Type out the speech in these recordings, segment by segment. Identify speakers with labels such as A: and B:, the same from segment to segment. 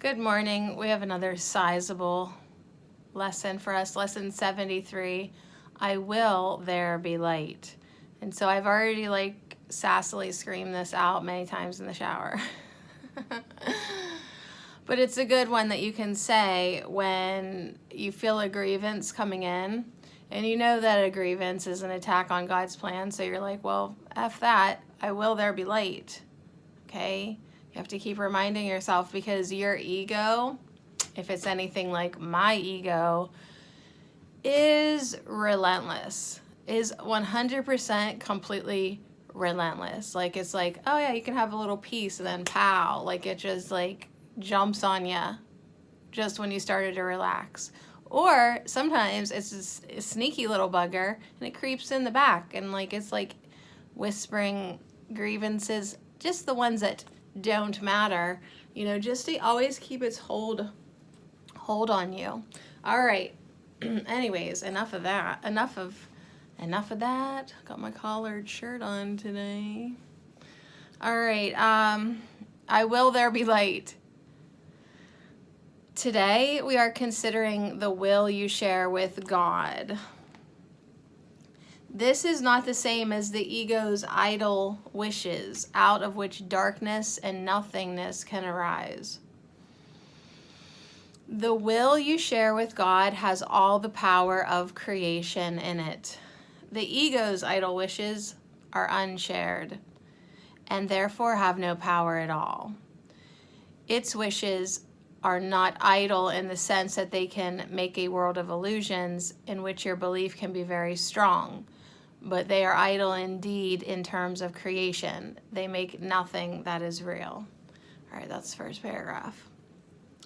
A: Good morning. We have another sizable lesson for us. Lesson 73. I will there be light. And so I've already sassily screamed this out many times in the shower. But it's a good one that you can say when you feel a grievance coming in. And you know that a grievance is an attack on God's plan. So you're like, well, F that. I will there be light. Okay? You have to keep reminding yourself, because your ego, if it's anything like my ego, is relentless, is 100% completely relentless. It's like, oh yeah, you can have a little piece and then pow, it just jumps on you just when you started to relax. Or sometimes it's just a sneaky little bugger and it creeps in the back and it's whispering grievances, just the ones that don't matter, just to always keep its hold on you. All right. Anyways, enough of that. Enough of that. Got my collared shirt on today. All right. I will there be light. Today we are considering the will you share with God. This is not the same as the ego's idle wishes, out of which darkness and nothingness can arise. The will you share with God has all the power of creation in it. The ego's idle wishes are unshared and therefore have no power at all. Its wishes are not idle in the sense that they can make a world of illusions in which your belief can be very strong. But they are idle indeed in terms of creation. They make nothing that is real. All right, that's the first paragraph.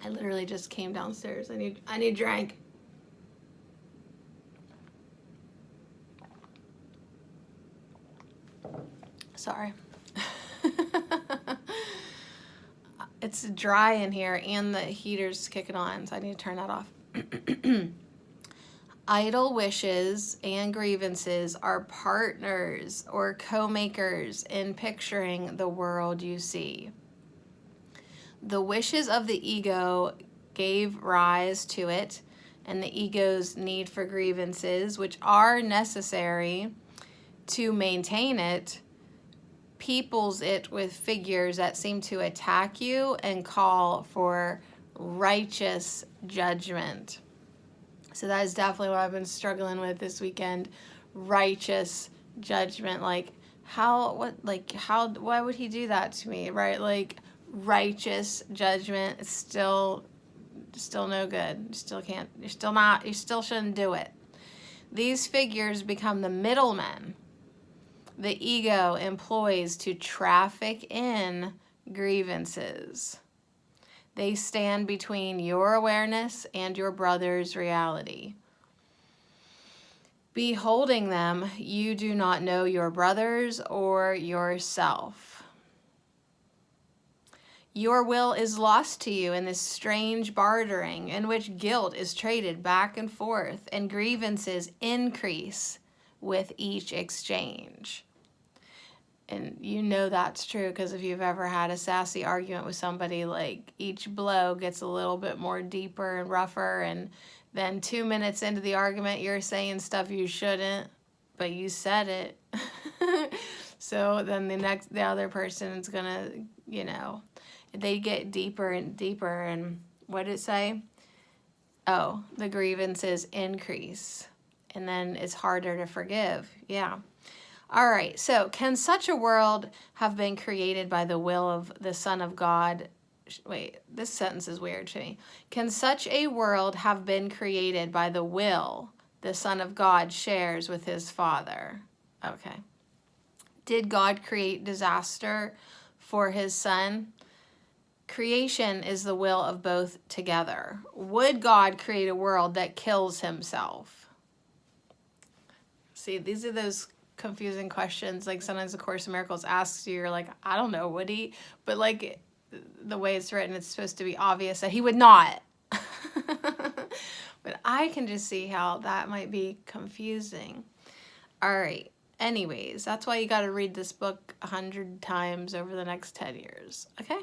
A: I literally just came downstairs. I need a drink. Sorry. It's dry in here and the heater's kicking on, so I need to turn that off. Idle wishes and grievances are partners or co-makers in picturing the world you see. The wishes of the ego gave rise to it, and the ego's need for grievances, which are necessary to maintain it, peoples it with figures that seem to attack you and call for righteous judgment. So that is definitely what I've been struggling with this weekend. Righteous judgment. Why would he do that to me, right? Righteous judgment is still no good. You still shouldn't do it. These figures become the middlemen the ego employs to traffic in grievances. They stand between your awareness and your brother's reality. Beholding them, you do not know your brothers or yourself. Your will is lost to you in this strange bartering in which guilt is traded back and forth and grievances increase with each exchange. And you know that's true because if you've ever had a sassy argument with somebody, each blow gets a little bit more deeper and rougher, and then 2 minutes into the argument you're saying stuff you shouldn't, but you said it. So then the other person is gonna, they get deeper and deeper, and what did it say? Oh, the grievances increase, and then it's harder to forgive. Yeah. All right, so can such a world have been created by the will of the Son of God? Wait, this sentence is weird to me. Can such a world have been created by the will the Son of God shares with his Father? Okay. Did God create disaster for his Son? Creation is the will of both together. Would God create a world that kills himself? See, these are those confusing questions. Sometimes the Course in Miracles asks you, you're like, I don't know, would he? But the way it's written, it's supposed to be obvious that he would not. But I can just see how that might be confusing. All right. Anyways, that's why you got to read this book 100 times over the next 10 years. Okay?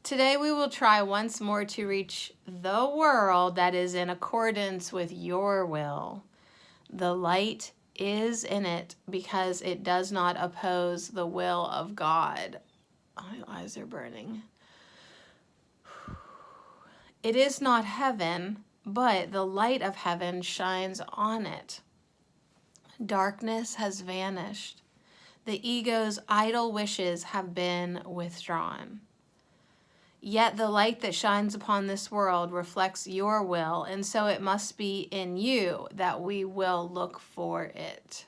A: Today we will try once more to reach the world that is in accordance with your will. The light is in it because it does not oppose the will of God. My eyes are burning. It is not heaven, but the light of heaven shines on it. Darkness has vanished. The ego's idle wishes have been withdrawn. Yet the light that shines upon this world reflects your will, and so it must be in you that we will look for it.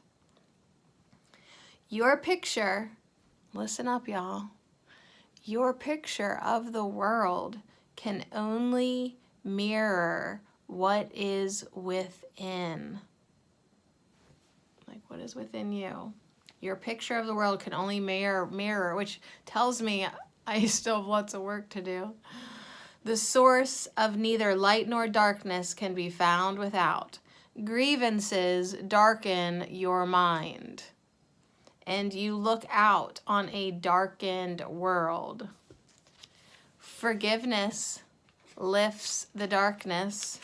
A: Your picture, listen up, y'all. Your picture of the world can only mirror what is within. Like what is within you. Your picture of the world can only mirror, which tells me I still have lots of work to do. The source of neither light nor darkness can be found without. Grievances darken your mind, and you look out on a darkened world. Forgiveness lifts the darkness.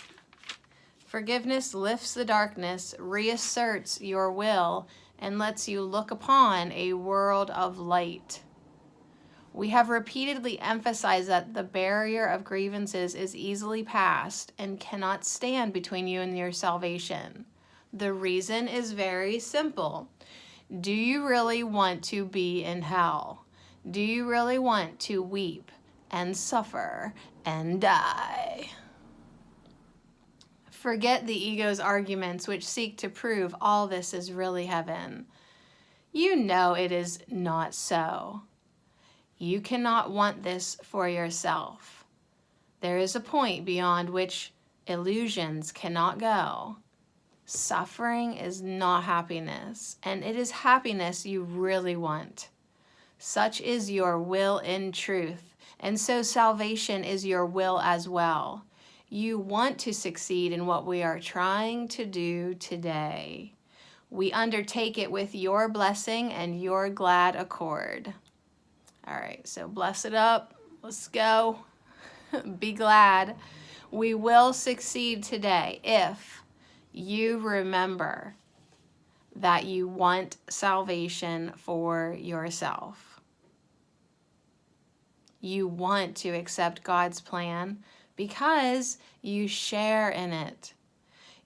A: Forgiveness lifts the darkness, reasserts your will, and lets you look upon a world of light. We have repeatedly emphasized that the barrier of grievances is easily passed and cannot stand between you and your salvation. The reason is very simple. Do you really want to be in hell? Do you really want to weep and suffer and die? Forget the ego's arguments which seek to prove all this is really heaven. You know it is not so. You cannot want this for yourself. There is a point beyond which illusions cannot go. Suffering is not happiness, and it is happiness you really want. Such is your will in truth, and so salvation is your will as well. You want to succeed in what we are trying to do today. We undertake it with your blessing and your glad accord. All right, so bless it up. Let's go. Be glad. We will succeed today if you remember that you want salvation for yourself. You want to accept God's plan because you share in it.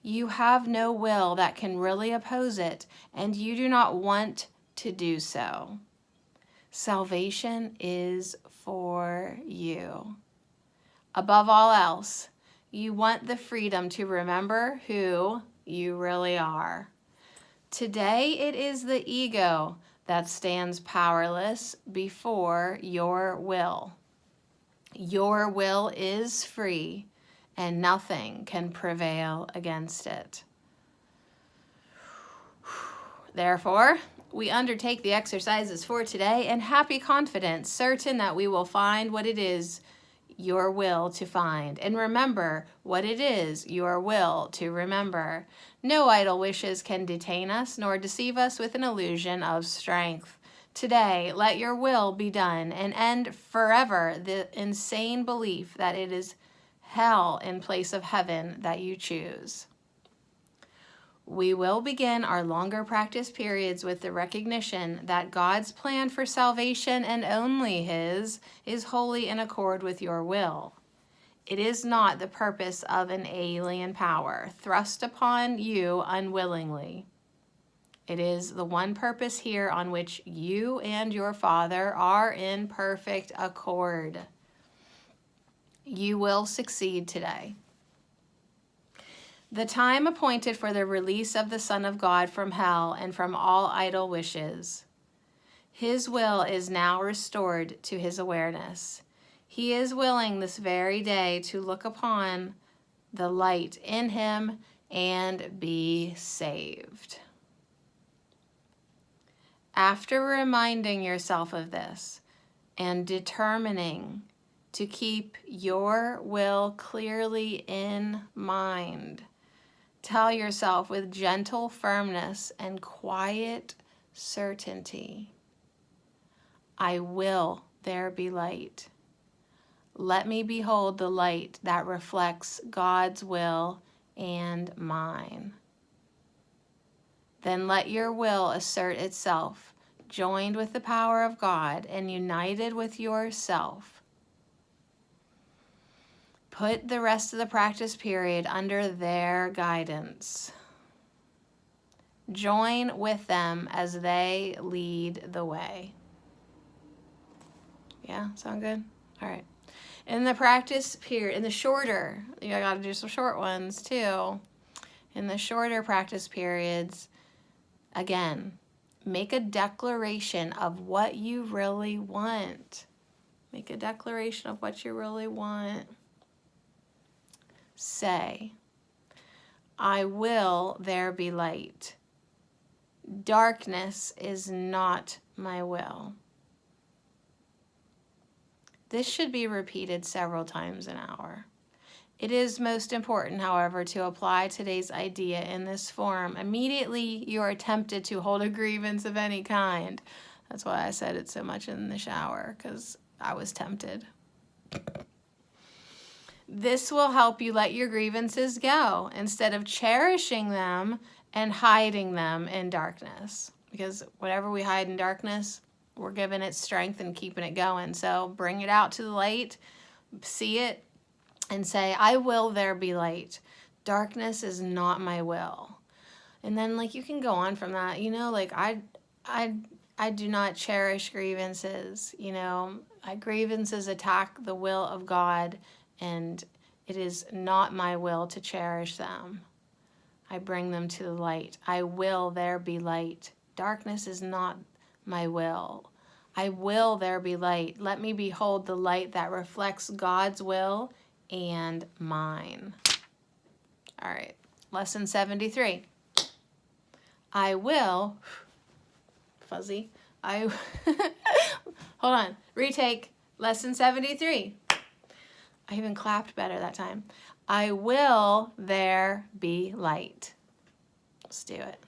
A: You have no will that can really oppose it, and you do not want to do so. Salvation is for you. Above all else, you want the freedom to remember who you really are. Today it is the ego that stands powerless before your will. Your will is free, and nothing can prevail against it. Therefore, we undertake the exercises for today in happy confidence, certain that we will find what it is your will to find, and remember what it is your will to remember. No idle wishes can detain us, nor deceive us with an illusion of strength. Today, let your will be done, and end forever the insane belief that it is hell in place of heaven that you choose. We will begin our longer practice periods with the recognition that God's plan for salvation, and only His, is wholly in accord with your will. It is not the purpose of an alien power thrust upon you unwillingly. It is the one purpose here on which you and your Father are in perfect accord. You will succeed today. The time appointed for the release of the Son of God from hell and from all idle wishes. His will is now restored to his awareness. He is willing this very day to look upon the light in him and be saved. After reminding yourself of this and determining to keep your will clearly in mind, tell yourself with gentle firmness and quiet certainty, I will there be light. Let me behold the light that reflects God's will and mine. Then let your will assert itself, joined with the power of God and united with yourself. Put the rest of the practice period under their guidance. Join with them as they lead the way. Yeah, sound good? All right. In the practice period, in the shorter, you got to do some short ones too. In the shorter practice periods, again, make a declaration of what you really want. Make a declaration of what you really want. Say, I will there be light. Darkness is not my will. This should be repeated several times an hour. It is most important, however, to apply today's idea in this form. Immediately you are tempted to hold a grievance of any kind. That's why I said it so much in the shower, because I was tempted. This will help you let your grievances go instead of cherishing them and hiding them in darkness. Because whatever we hide in darkness, we're giving it strength and keeping it going. So bring it out to the light, see it, and say, I will there be light. Darkness is not my will. And then like you can go on from that, you know, like I do not cherish grievances, you know. Grievances attack the will of God, and it is not my will to cherish them. I bring them to the light. I will there be light. Darkness is not my will. I will there be light. Let me behold the light that reflects God's will and mine. All right, lesson 73. I will, fuzzy, hold on, retake, lesson 73. I even clapped better that time. I will there be light. Let's do it.